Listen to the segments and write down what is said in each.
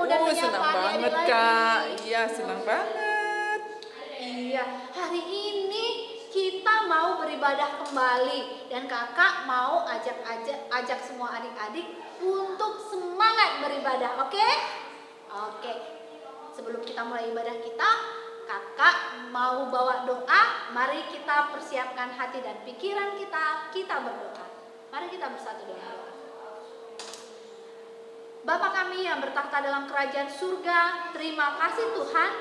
dan Senang menyapa banget adik-adik Kak. lagi. Iya, senang banget. Iya, hari ini kita mau beribadah kembali dan kakak mau ajak semua adik-adik untuk semangat beribadah, oke? Oke. Sebelum kita mulai ibadah kita, kakak mau bawa doa. Mari kita persiapkan hati dan pikiran kita berdoa. Mari kita bersatu dalam doa. Bapa kami yang bertakhta dalam kerajaan surga, terima kasih Tuhan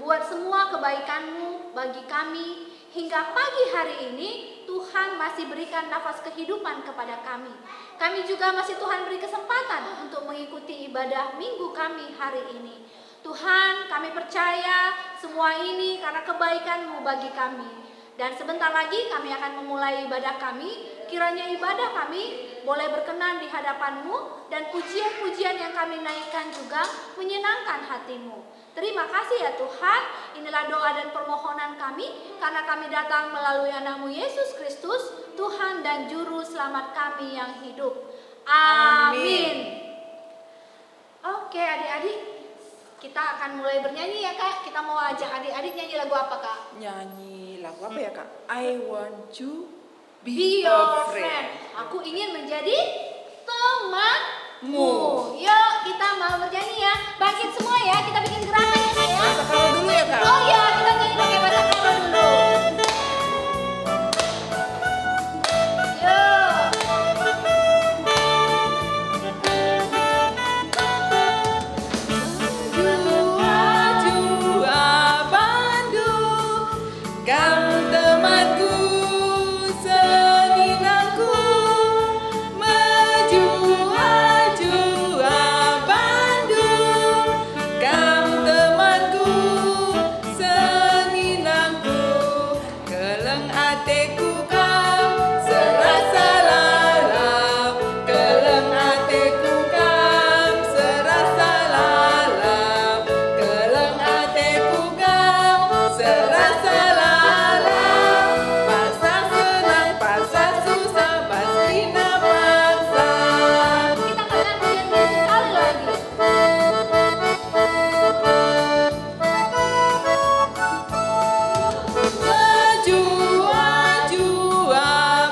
buat semua kebaikan-Mu bagi kami. Hingga pagi hari ini Tuhan masih berikan nafas kehidupan kepada kami. Kami juga masih Tuhan beri kesempatan untuk mengikuti ibadah minggu kami hari ini. Tuhan, kami percaya semua ini karena kebaikan-Mu bagi kami. Dan sebentar lagi kami akan memulai ibadah kami. Kiranya ibadah kami boleh berkenan di hadapan-Mu dan pujian-pujian yang kami naikkan juga menyenangkan hati-Mu. Terima kasih ya Tuhan. Inilah doa dan permohonan kami karena kami datang melalui anak-Mu Yesus Kristus, Tuhan dan Juru Selamat kami yang hidup. Amin. Oke adik-adik, kita akan mulai bernyanyi ya Kak. Kita mau ajak adik-adik nyanyi lagu apa Kak? Nyanyi lagu apa ya Kak? I want to Be your friend. Aku ingin menjadi temanmu. Yuk kita mau bernyanyi ya. Bangkit semua ya. Kita bikin gerakan ya Kak ya. Bahasa Karo dulu ya Kak? Oh iya, kita nyanyi pakai bahasa Karo dulu. Yuk. Jua Bandung, kamu temanku, seninangku. Jua Bandung, kamu temanku, seninangku. Keleng ateku kau serasa lalap, keleng ateku kau serasa lalap, keleng ateku kau serasa lalap. Pasang senang, pasang susah, pasti napaksa. Kita akan bernyanyi sekali lagi. Jua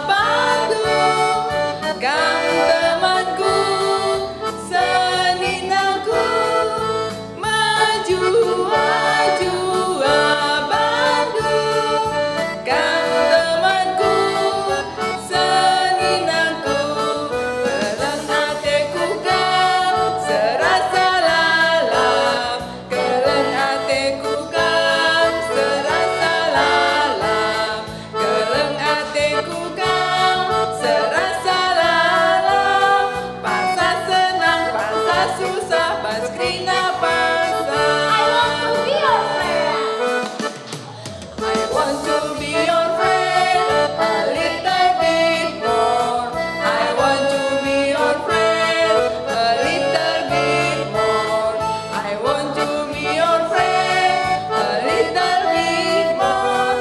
Bandung, kamu temanku, seninangku. Jua Bandung, kamu temanku, seninangku. Keleng ateku kau serasa lalap, keleng ateku kau serasa lalap, keleng ateku kau serasa lalap. Pasal senang, pasal susah, pas krina pasal. I want to be your friend. I want to be your friend a little bit more. I want to be your friend a little bit more. I want to be your friend a little bit more.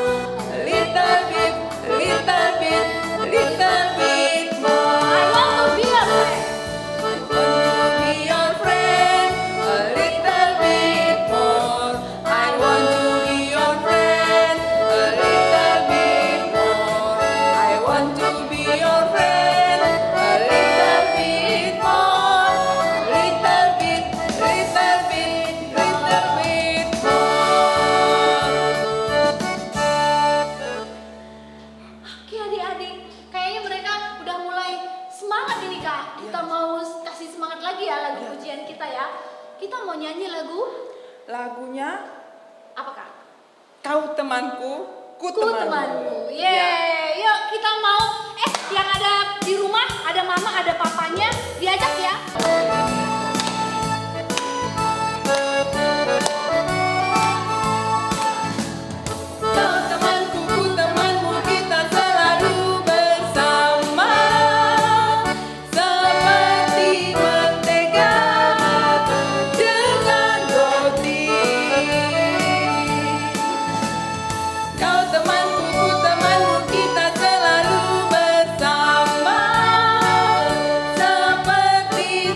A little bit, little bit, little bit more. I want to be your friend. I want to be your friend a little bit more. I want to be your friend a little bit more. I want to be your friend a little bit more. Little bit, little bit, little bit more. Oke adik-adik, kayaknya mereka udah mulai semangat ini Kak. Kita mau kasih semangat lagi ya lagu pujian kita ya. Kita mau nyanyi lagu Lagunya apa Kak? Kau temanku, ku Ku temanmu. Yeay, yuk kita mau yang ada di rumah, ada mama, ada papanya, diajak ya. Kau temanku, ku temanmu, kita selalu bersama. Seperti mentega dengan roti. Kau temanku, ku temanmu, kita selalu bersama. Seperti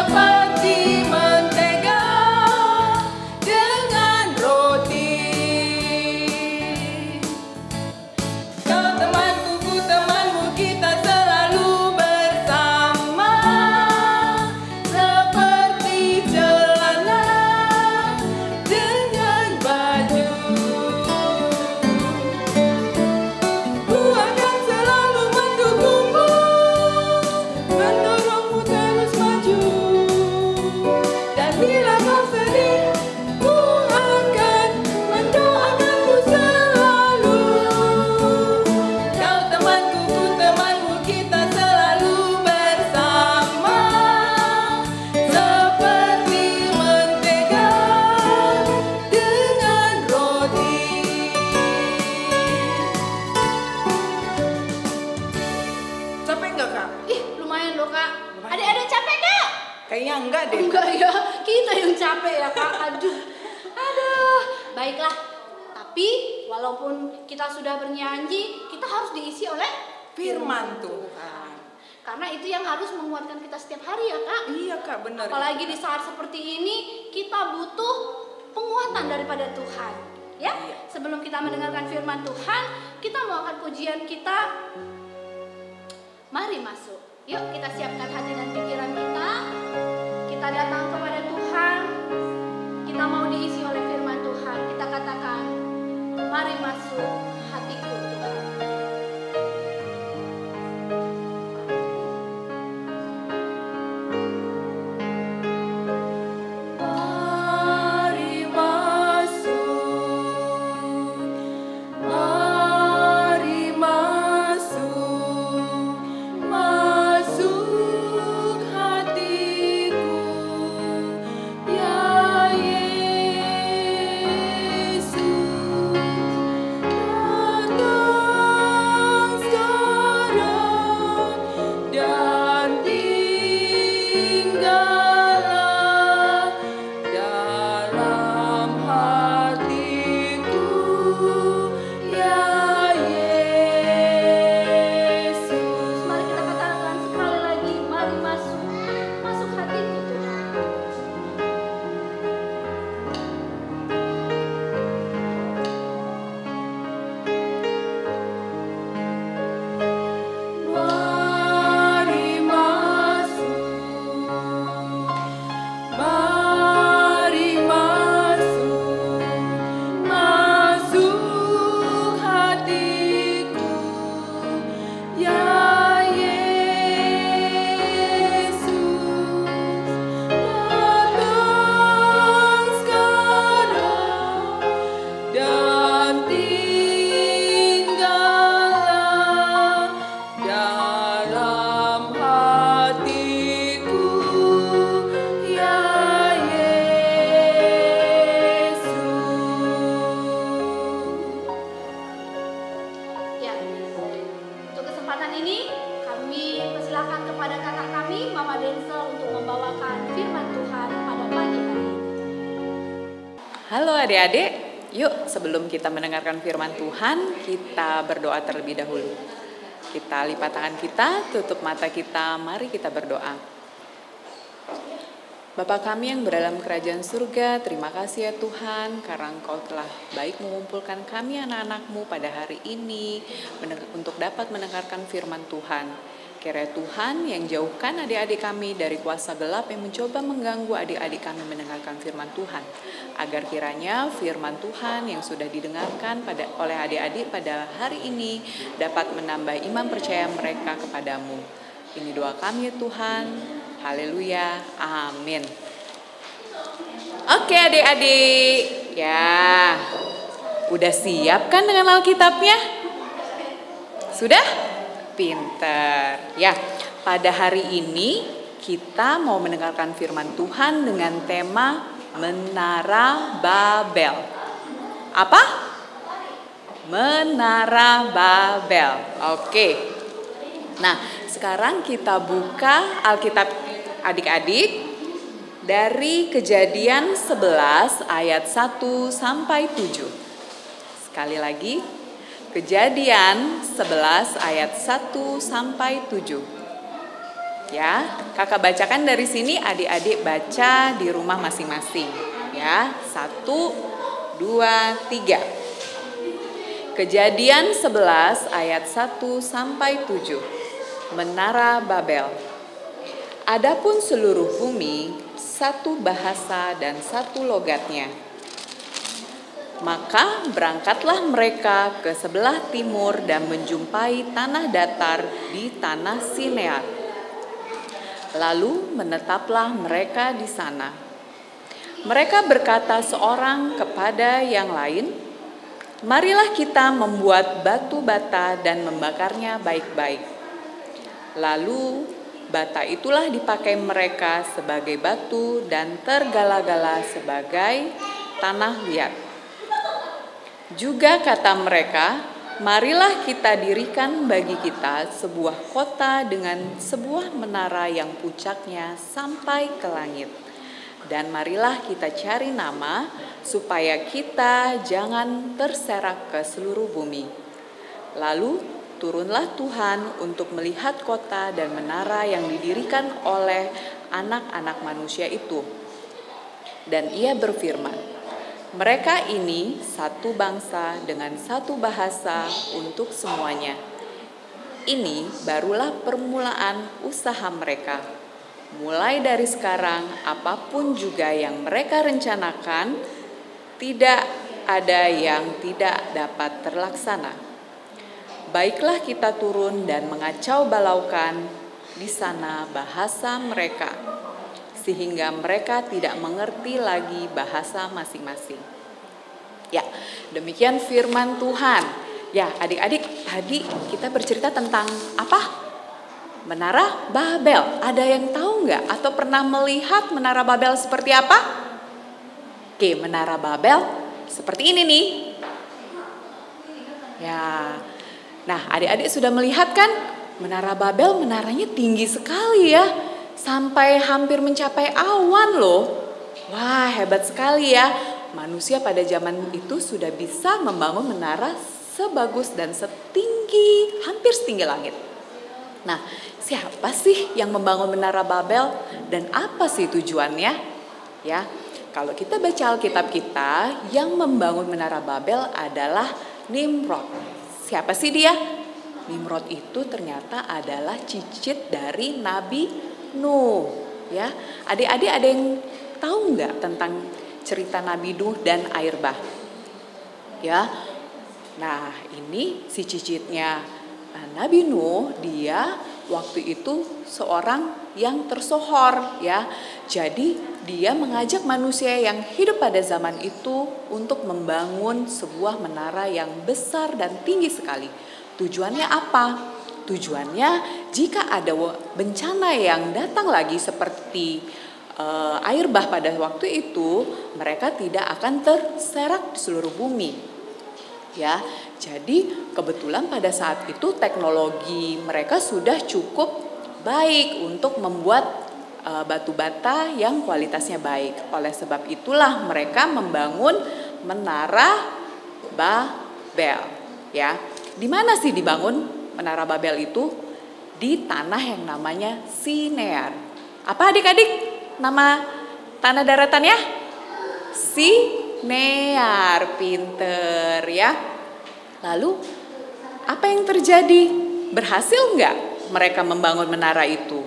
seperti mentega dengan roti. Kau temanku, ku temanmu, kita selalu bersama seperti celana dengan baju. Ku akan selalu mendukungmu, mendorongmu terus maju. Dan bila kau sedih, ku akan mendoakanmu selalu. Kau temanku, ku temanmu, kita selalu bersama seperti mentega dengan roti. Capek nggak, Kak? Ih, lumayan loh Kak. Adik-adik capek Kak? Kayaknya enggak deh. Enggak ya, kita yang capek ya Kak. Aduh. Baiklah. Tapi walaupun kita sudah bernyanyi, kita harus diisi oleh Firman Tuhan. Karena itu yang harus menguatkan kita setiap hari ya Kak. Iya, Kak, benar. Apalagi di saat seperti ini, kita butuh penguatan daripada Tuhan. Ya, Iya. sebelum kita mendengarkan firman Tuhan, kita mau akan pujian kita. Mari masuk. Yuk kita siapkan hati dan pikiran kita. Kita datang kepada Tuhan. Kita mau diisi oleh firman Tuhan. Kita katakan, mari masuk hatiku Tuhan. Mari masuk, mari masuk, masuk hatiku, ya Yesus. Datang sekarang dan tinggallah dalam hatiku, ya Yesus. Mari kita katakan sekali lagi, mari masuk. Masuk hatiku Tuhan. Mari masuk, mari masuk, masuk hatiku, ya Yesus. Datang sekarang dan tinggallah dalam hatiku, ya Yesus. Ya, untuk kesempatan ini kami persilakan kepada kakak kami, Mama Denzel, untuk membawakan firman Tuhan pada pagi hari ini. Halo adik-adik, yuk sebelum kita mendengarkan firman Tuhan, kita berdoa terlebih dahulu. Kita lipat tangan kita, tutup mata kita, mari kita berdoa. Bapa kami yang berdalam kerajaan surga, terima kasih ya Tuhan, karena Engkau telah baik mengumpulkan kami anak-anak-Mu pada hari ini untuk dapat mendengarkan firman Tuhan. Kiranya Tuhan yang jauhkan adik-adik kami dari kuasa gelap yang mencoba mengganggu adik-adik kami mendengarkan firman Tuhan. Agar kiranya firman Tuhan yang sudah didengarkan oleh adik-adik pada hari ini dapat menambah iman percaya mereka kepadamu. Ini doa kami ya Tuhan. Haleluya. Amin. Oke adik-adik. Ya. Udah siap kan dengan Alkitabnya? Sudah? Pinter. Ya, pada hari ini kita mau mendengarkan firman Tuhan dengan tema Menara Babel. Apa? Menara Babel. Oke. Nah, sekarang kita buka Alkitab adik-adik dari Kejadian 11 ayat 1 sampai 7. Sekali lagi, Kejadian 11 ayat 1 sampai 7. Ya, kakak bacakan dari sini, adik-adik baca di rumah masing-masing. Ya, 1, 2, 3. Kejadian 11 ayat 1 sampai 7. Menara Babel. Adapun seluruh bumi, satu bahasa dan satu logatnya. Maka berangkatlah mereka ke sebelah timur dan menjumpai tanah datar di tanah Sinear. Lalu menetaplah mereka di sana. Mereka berkata seorang kepada yang lain, "Marilah kita membuat batu bata dan membakarnya baik-baik." Lalu bata itulah dipakai mereka sebagai batu dan tergala-gala sebagai tanah liat. Juga kata mereka, "Marilah kita dirikan bagi kita sebuah kota dengan sebuah menara yang puncaknya sampai ke langit. Dan marilah kita cari nama supaya kita jangan terserak ke seluruh bumi." Lalu turunlah Tuhan untuk melihat kota dan menara yang didirikan oleh anak-anak manusia itu. Dan ia berfirman, "Mereka ini satu bangsa dengan satu bahasa untuk semuanya. Ini barulah permulaan usaha mereka. Mulai dari sekarang, apapun juga yang mereka rencanakan, tidak ada yang tidak dapat terlaksana. Baiklah kita turun dan mengacau balaukan di sana bahasa mereka, sehingga mereka tidak mengerti lagi bahasa masing-masing." Ya, demikian firman Tuhan. Ya, adik-adik, tadi kita bercerita tentang apa? Menara Babel. Ada yang tahu nggak atau pernah melihat Menara Babel seperti apa? Oke, Menara Babel seperti ini nih. Ya, nah adik-adik sudah melihat kan? Menara Babel, menaranya tinggi sekali ya. Sampai hampir mencapai awan loh. Wah, hebat sekali ya. Manusia pada zaman itu sudah bisa membangun menara sebagus dan setinggi, hampir setinggi langit. Nah, siapa sih yang membangun Menara Babel dan apa sih tujuannya? Ya, kalau kita baca Alkitab kita, yang membangun Menara Babel adalah Nimrod. Siapa sih dia? Nimrod itu ternyata adalah cicit dari Nabi Nuh. Ya, adik-adik ada yang tahu nggak tentang cerita Nabi Nuh dan air bah? Ya, nah ini si cicitnya Nabi Nuh, dia waktu itu seorang yang tersohor ya. Jadi dia mengajak manusia yang hidup pada zaman itu untuk membangun sebuah menara yang besar dan tinggi sekali. Tujuannya apa? Tujuannya jika ada bencana yang datang lagi seperti air bah pada waktu itu, mereka tidak akan terserak di seluruh bumi. Ya, jadi kebetulan pada saat itu teknologi mereka sudah cukup baik untuk membuat batu bata yang kualitasnya baik. Oleh sebab itulah mereka membangun Menara Babel. Ya, di mana sih dibangun Menara Babel itu? Di tanah yang namanya Sinear. Apa adik-adik nama tanah daratannya? Sinear, pinter ya. Lalu apa yang terjadi? Berhasil nggak mereka membangun menara itu?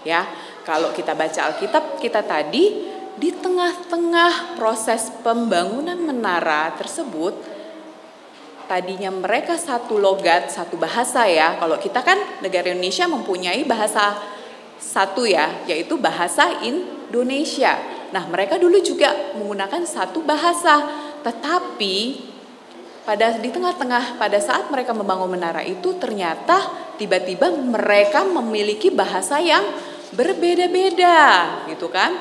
Ya, kalau kita baca Alkitab kita tadi, di tengah-tengah proses pembangunan menara tersebut, tadinya mereka satu logat, satu bahasa ya. Kalau kita kan negara Indonesia mempunyai bahasa satu ya, yaitu bahasa Indonesia. Nah, mereka dulu juga menggunakan satu bahasa, tetapi di tengah-tengah pada saat mereka membangun menara itu ternyata tiba-tiba mereka memiliki bahasa yang berbeda-beda, gitu kan?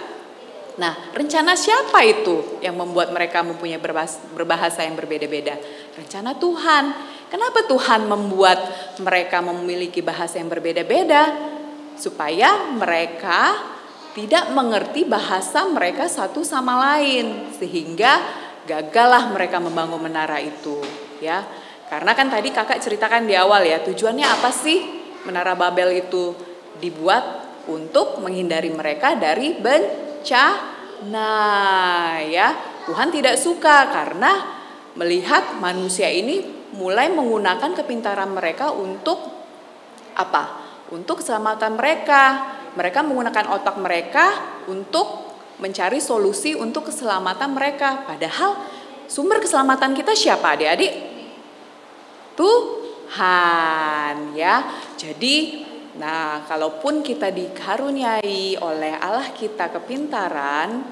Nah, rencana siapa itu yang membuat mereka mempunyai berbahasa yang berbeda-beda? Rencana Tuhan. Kenapa Tuhan membuat mereka memiliki bahasa yang berbeda-beda? Supaya mereka tidak mengerti bahasa mereka satu sama lain, sehingga gagallah mereka membangun menara itu, ya. Karena kan tadi kakak ceritakan di awal ya, tujuannya apa sih Menara Babel itu dibuat? untuk menghindari mereka dari bencana ya. Tuhan tidak suka karena melihat manusia ini mulai menggunakan kepintaran mereka untuk apa? Untuk keselamatan mereka. Mereka menggunakan otak mereka untuk mencari solusi untuk keselamatan mereka. Padahal sumber keselamatan kita siapa, adik-adik? Tuhan ya. Jadi kalaupun kita dikaruniai oleh Allah kita kepintaran,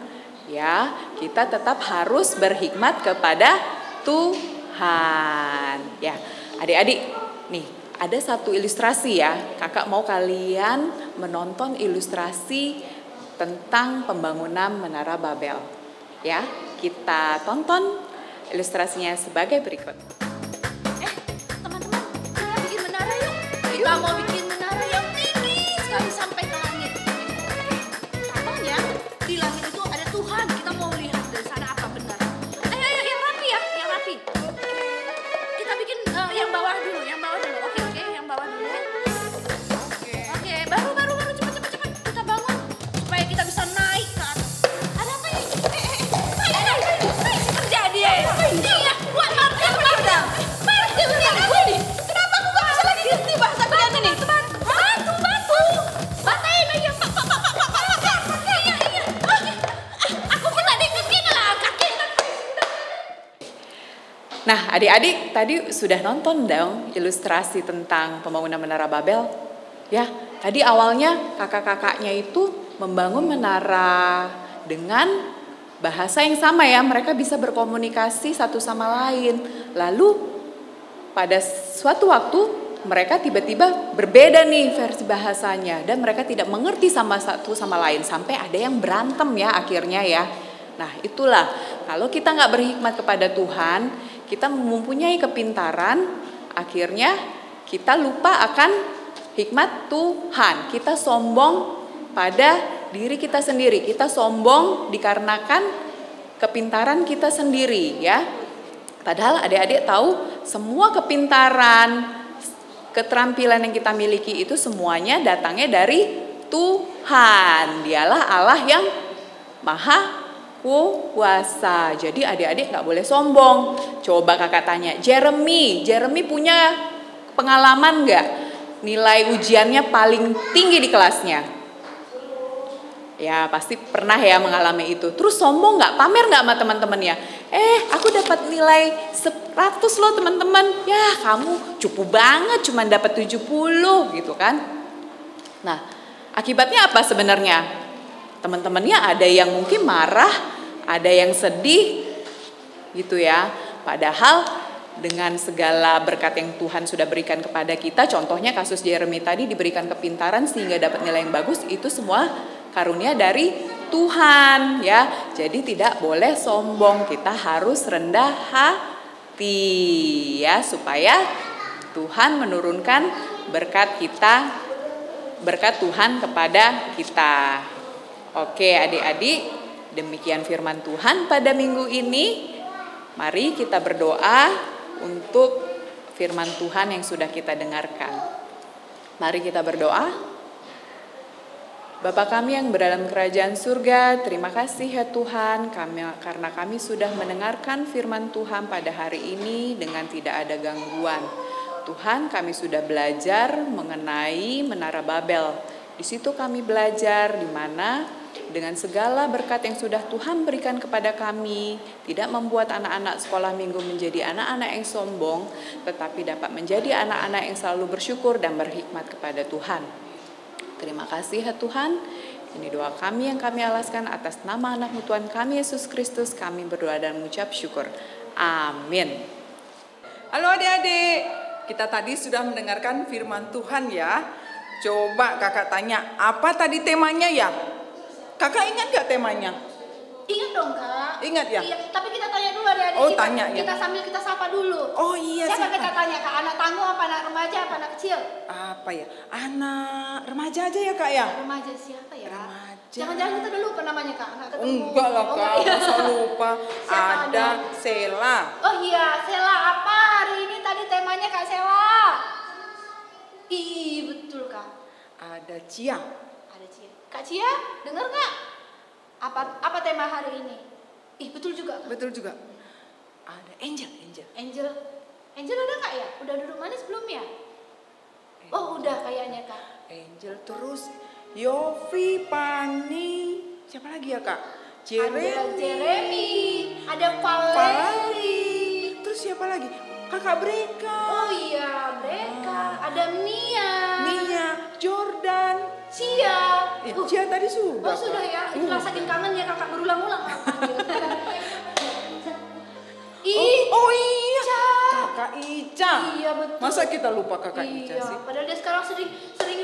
ya, kita tetap harus berhikmat kepada Tuhan. Ya, adik-adik, nih ada satu ilustrasi ya. Kakak mau kalian menonton ilustrasi tentang pembangunan Menara Babel. Ya, kita tonton ilustrasinya sebagai berikut. Teman-teman, kita bikin menara yuk. Kita mau bikin menara yang tinggi sekali sampai ke langit. Contohnya di langit itu ada Tuhan. Kita mau lihat dari sana apa benar. Ayo yang rapi ya, yang rapi. Kita bikin yang bawah dulu, yang bawah dulu. Oke, yang bawah dulu. Oke, baru cepet. Kita bangun supaya kita bisa naik ke atas. Ada apa ini? Terjadi ya. Iya, buat martir udah. Martir gue nih. Kenapa aku gak bisa lagi ngerti bahasa kalian ini? Batu. Batain aja. Pak. Iya. Aku pernah dengerin lah kaki. Nah, adik-adik tadi sudah nonton dong ilustrasi tentang pembangunan Menara Babel. Ya, tadi awalnya kakak-kakaknya itu membangun menara dengan bahasa yang sama ya. Mereka bisa berkomunikasi satu sama lain. Lalu pada suatu waktu mereka tiba-tiba berbeda nih versi bahasanya. Dan mereka tidak mengerti sama satu sama lain. Sampai ada yang berantem ya akhirnya ya. Nah itulah, kalau kita nggak berhikmat kepada Tuhan, kita mempunyai kepintaran, akhirnya kita lupa akan hikmat Tuhan. Kita sombong pada diri kita sendiri. Kita sombong dikarenakan kepintaran kita sendiri ya. Padahal adik-adik tahu semua kepintaran, keterampilan yang kita miliki itu semuanya datangnya dari Tuhan. Dialah Allah yang Maha Kuasa. Jadi adik-adik nggak boleh sombong. Coba kakak tanya, Jeremy punya pengalaman nggak nilai ujiannya paling tinggi di kelasnya? Ya pasti pernah ya mengalami itu. Terus sombong nggak, pamer nggak sama teman-temannya? Aku dapat nilai 100 loh teman-teman. Ya kamu cupu banget cuma dapat 70 gitu kan. Nah akibatnya apa sebenarnya? Teman-temannya ada yang mungkin marah, ada yang sedih gitu ya. Padahal dengan segala berkat yang Tuhan sudah berikan kepada kita, contohnya kasus Jeremy tadi diberikan kepintaran sehingga dapat nilai yang bagus, itu semua karunia dari Tuhan ya. Jadi tidak boleh sombong, kita harus rendah hati ya, supaya Tuhan menurunkan berkat Tuhan kepada kita. Oke adik-adik, demikian firman Tuhan pada minggu ini. Mari kita berdoa untuk firman Tuhan yang sudah kita dengarkan. Mari kita berdoa. Bapa kami yang berada dalam kerajaan surga, terima kasih ya Tuhan karena kami sudah mendengarkan firman Tuhan pada hari ini dengan tidak ada gangguan. Tuhan, kami sudah belajar mengenai Menara Babel. Di situ kami belajar di mana dengan segala berkat yang sudah Tuhan berikan kepada kami, tidak membuat anak-anak sekolah minggu menjadi anak-anak yang sombong, tetapi dapat menjadi anak-anak yang selalu bersyukur dan berhikmat kepada Tuhan. Terima kasih ya Tuhan. Ini doa kami yang kami alaskan atas nama anak-Mu Tuhan kami Yesus Kristus. Kami berdoa dan mengucap syukur. Amin. Halo adik-adik, kita tadi sudah mendengarkan firman Tuhan ya. Coba kakak tanya, apa tadi temanya ya? Kakak ingat gak temanya? Ingat dong Kak. Ingat ya? Iya, tapi kita tanya dulu adik-adik. Oh, tanya ya. Kita sambil kita sapa dulu. Oh iya, Siapa siapa? kita tanya Kak? Anak tangguh apa anak remaja apa anak kecil? Apa ya? Anak remaja aja ya kak ya? Remaja siapa ya? Remaja. Jangan-jangan kita udah lupa namanya Kak? Nggak ketemu. Enggak lah kak, iya. masa lupa. Siapa Ada Sela. Oh iya, Sela apa hari ini tadi temanya Kak Sela? Ih, betul Kak. Ada Cia. Ada ada Cia. Kak Cia, dengar nggak? Apa tema hari ini? Ih, betul juga. Kak. Betul juga. Ada Angel. Angel ada nggak ya? Udah duduk manis belum ya? Oh, udah kayaknya Kak. Angel terus Yofi, Pani, siapa lagi ya Kak? Ada Jeremy, ada Valeri. Terus siapa lagi? Kakak Breka. Oh iya, mereka. Ada Mia, Jordan, Cia. Cia tadi sudah. Oh sudah ya, itulah saking kangen ya kakak berulang-ulang panggil. Oh iya, Ica. Kakak Ica. Iya betul. Masa kita lupa Kakak Ica Iya, sih? padahal dia sekarang sering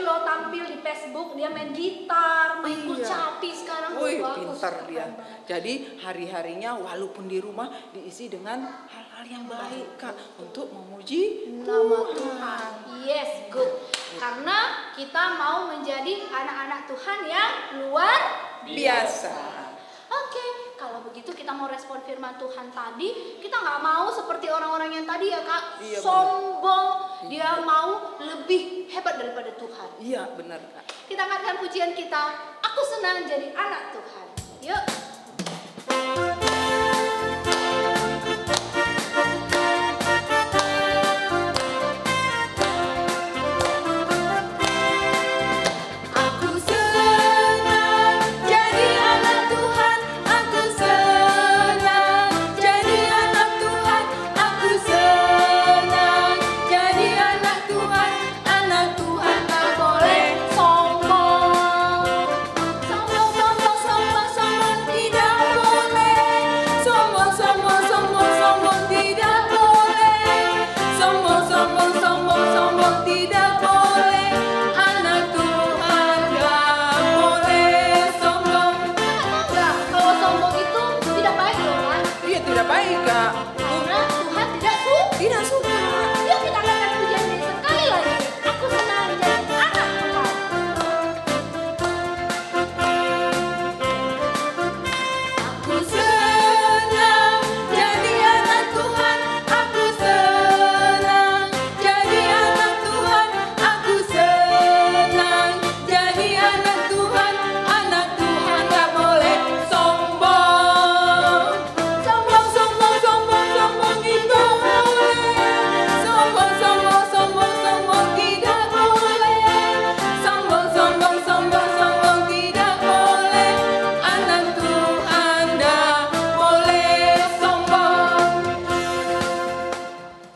lo tampil di Facebook, dia main gitar, main kurcapi sekarang. Wih, Bagus, pintar keren dia. banget. Jadi hari-harinya walaupun di rumah diisi dengan hal-hal yang baik Kak untuk memuji Nama Tuhan. Yes, good. Karena kita mau menjadi anak-anak Tuhan yang luar biasa. Oke, kalau begitu kita mau respon firman Tuhan tadi. Kita nggak mau seperti orang-orang yang tadi ya Kak, Iya, sombong. Dia mau lebih hebat daripada Tuhan. Iya benar Kak. Kita angkatkan pujian kita. Aku senang jadi anak Tuhan. Yuk. Aku senang jadi anak Tuhan. Aku senang jadi anak Tuhan. Aku senang jadi anak Tuhan. Anak Tuhan tak boleh sombong. Sombong tidak boleh. Sombong tidak boleh. Sombong tidak boleh. Anak Tuhan gak boleh sombong. Enggak, kalau sombong itu tidak baik loh kan? Iya tidak baik Kak. Karena Tuhan tidak suka. Yuk kita angkatkan pujian ini sekali lagi. Aku senang jadi anak Tuhan. Aku senang jadi anak Tuhan. Aku senang jadi anak Tuhan. Aku senang jadi anak Tuhan. Anak Tuhan tak boleh sombong. Sombong tidak boleh. Sombong tidak boleh. Sombong tidak boleh. Anak Tuhan tak boleh sombong.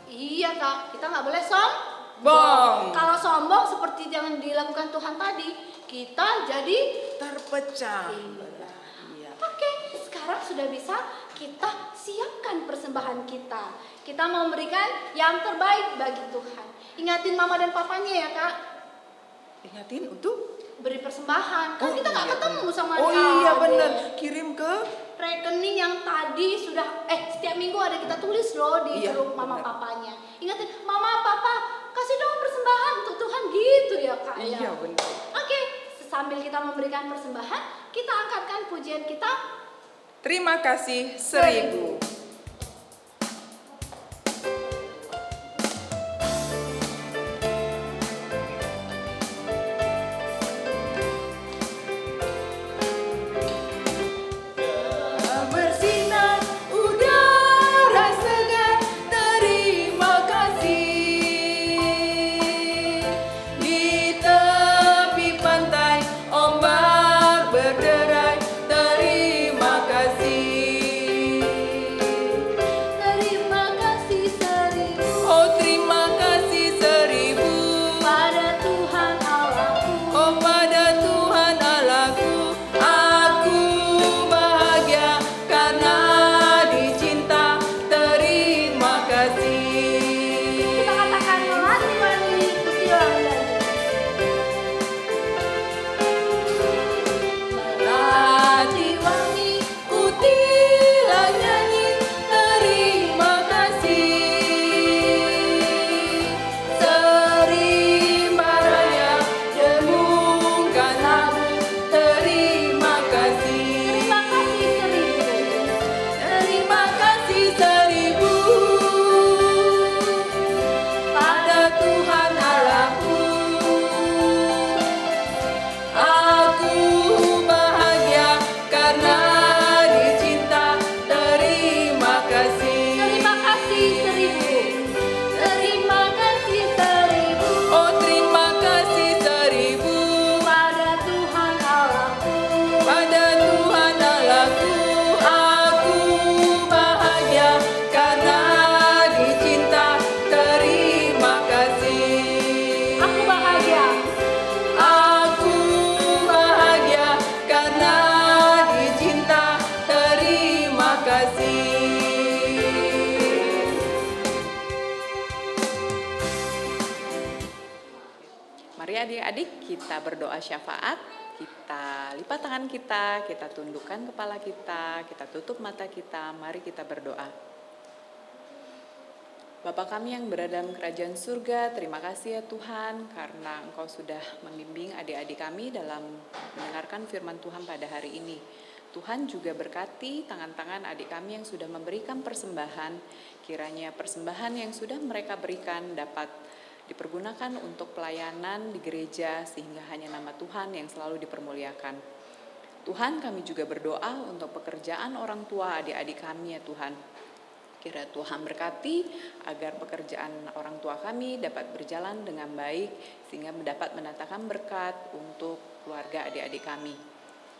Iya Kak, kita nggak boleh sombong. Bong. Kalau sombong seperti yang dilakukan Tuhan tadi, kita jadi Terpecah. Iya. Iya. Oke, sekarang sudah bisa kita siapkan persembahan kita. Kita mau memberikan yang terbaik bagi Tuhan. Ingatin mama dan papanya ya Kak, Ingatin untuk beri persembahan. Kan kita nggak iya, ketemu bener. sama Oh dia. iya benar. Kirim ke Rekening yang tadi sudah setiap minggu ada kita tulis loh di Iya, grup mama benar. papanya. Ingatin mama papa kasih dong persembahan untuk Tuhan gitu ya Kak. Ya? Iya benar. Oke, sambil kita memberikan persembahan, kita angkatkan pujian kita. Terima kasih 1000. Bersinar udara segar, terima kasih. Di tepi pantai ombak berderai, terima kasih. adik-adik kita berdoa syafaat, kita lipat tangan kita tundukkan kepala kita tutup mata kita, mari kita berdoa. Bapa kami yang berada dalam kerajaan surga, terima kasih ya Tuhan karena Engkau sudah membimbing adik-adik kami dalam mendengarkan firman Tuhan pada hari ini. Tuhan juga berkati tangan-tangan adik kami yang sudah memberikan persembahan, kiranya persembahan yang sudah mereka berikan dapat dipergunakan untuk pelayanan di gereja sehingga hanya nama Tuhan yang selalu dipermuliakan. Tuhan, kami juga berdoa untuk pekerjaan orang tua adik-adik kami ya Tuhan. Kiranya Tuhan berkati agar pekerjaan orang tua kami dapat berjalan dengan baik sehingga dapat mendatangkan berkat untuk keluarga adik-adik kami.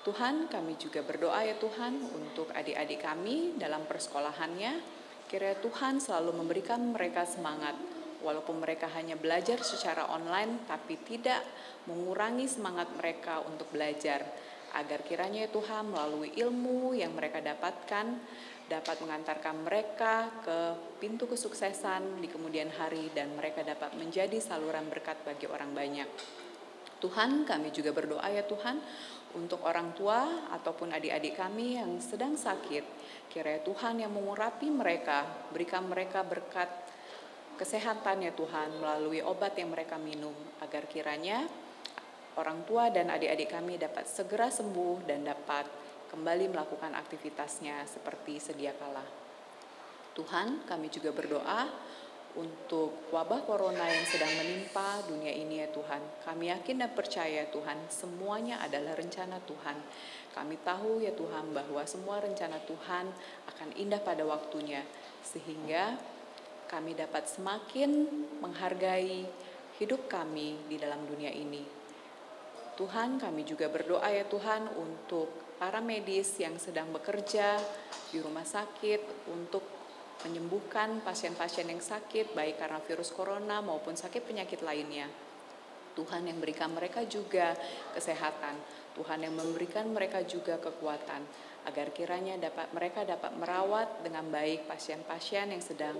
Tuhan, kami juga berdoa ya Tuhan untuk adik-adik kami dalam persekolahannya. Kiranya Tuhan selalu memberikan mereka semangat. Walaupun mereka hanya belajar secara online, tapi tidak mengurangi semangat mereka untuk belajar. Agar kiranya Tuhan melalui ilmu yang mereka dapatkan, dapat mengantarkan mereka ke pintu kesuksesan di kemudian hari dan mereka dapat menjadi saluran berkat bagi orang banyak. Tuhan, kami juga berdoa ya Tuhan untuk orang tua ataupun adik-adik kami yang sedang sakit. Kiranya Tuhan yang mengurapi mereka, berikan mereka berkat kesehatan ya Tuhan melalui obat yang mereka minum, agar kiranya orang tua dan adik-adik kami dapat segera sembuh dan dapat kembali melakukan aktivitasnya seperti sedia kala. Tuhan, kami juga berdoa untuk wabah corona yang sedang menimpa dunia ini ya Tuhan. Kami yakin dan percaya Tuhan, semuanya adalah rencana Tuhan. Kami tahu ya Tuhan bahwa semua rencana Tuhan akan indah pada waktunya, sehingga kami dapat semakin menghargai hidup kami di dalam dunia ini. Tuhan, kami juga berdoa ya Tuhan untuk para medis yang sedang bekerja di rumah sakit untuk menyembuhkan pasien-pasien yang sakit baik karena virus corona maupun sakit penyakit lainnya. Tuhan yang berikan mereka juga kesehatan, Tuhan yang memberikan mereka juga kekuatan agar kiranya mereka dapat merawat dengan baik pasien-pasien yang sedang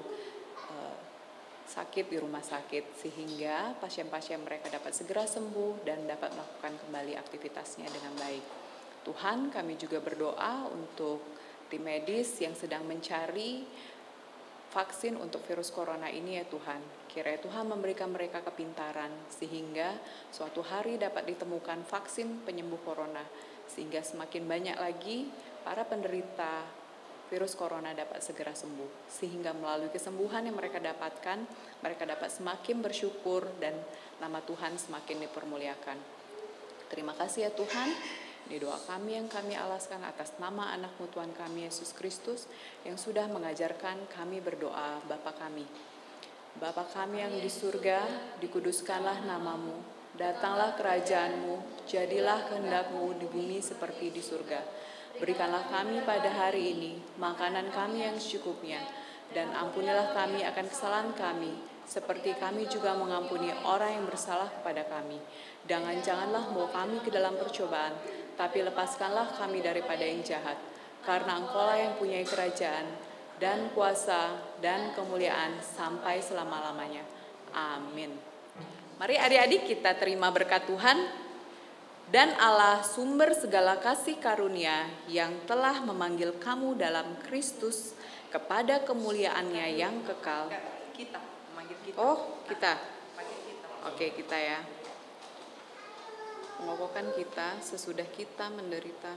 sakit di rumah sakit, sehingga pasien-pasien mereka dapat segera sembuh dan dapat melakukan kembali aktivitasnya dengan baik. Tuhan, kami juga berdoa untuk tim medis yang sedang mencari vaksin untuk virus corona ini ya Tuhan. Kiranya Tuhan memberikan mereka kepintaran sehingga suatu hari dapat ditemukan vaksin penyembuh corona, sehingga semakin banyak lagi para penderita virus corona dapat segera sembuh, sehingga melalui kesembuhan yang mereka dapatkan, mereka dapat semakin bersyukur dan nama Tuhan semakin dipermuliakan. Terima kasih ya Tuhan. Ini doa kami yang kami alaskan atas nama anak-Mu Tuhan kami Yesus Kristus yang sudah mengajarkan kami berdoa Bapa kami. Bapa kami yang di surga, dikuduskanlah nama-Mu, datanglah kerajaan-Mu, jadilah kehendak-Mu di bumi seperti di surga. Berikanlah kami pada hari ini makanan kami yang secukupnya, dan ampunilah kami akan kesalahan kami, seperti kami juga mengampuni orang yang bersalah kepada kami. Dan janganlah membawa kami ke dalam percobaan, tapi lepaskanlah kami daripada yang jahat. Karena Engkaulah yang punya kerajaan, dan kuasa, dan kemuliaan sampai selama-lamanya. Amin. Mari adik-adik kita terima berkat Tuhan. Dan Allah sumber segala kasih karunia yang telah memanggil kamu dalam Kristus kepada kemuliaannya yang kekal. Kita, memanggil kita. Oh, kita. Panggil kita. Oke, kita ya. Mengokohkan kita sesudah kita menderita.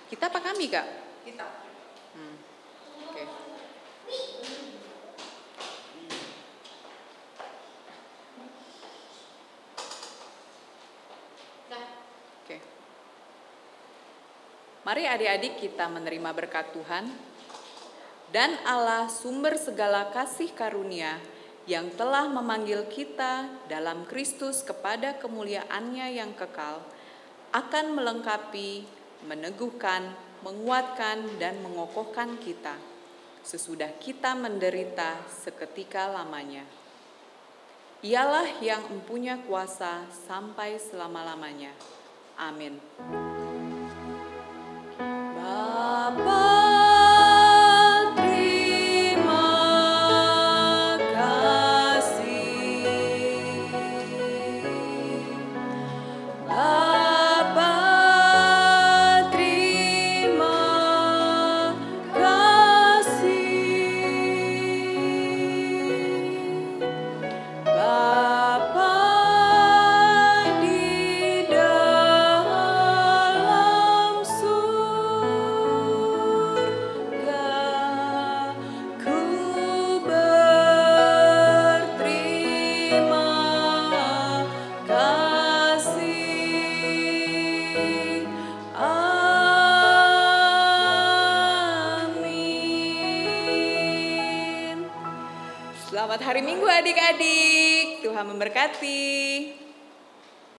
Kita apa kami, Kak? Kita. Oke. Oke. Mari adik-adik kita menerima berkat Tuhan. Dan Allah sumber segala kasih karunia yang telah memanggil kita dalam Kristus kepada kemuliaannya yang kekal, akan melengkapi, meneguhkan, menguatkan, dan mengokohkan kita sesudah kita menderita seketika lamanya. Ialah yang mempunyai kuasa sampai selama-lamanya. Amin. Bapa, terima kasih. Selamat hari Minggu adik-adik. Tuhan memberkati.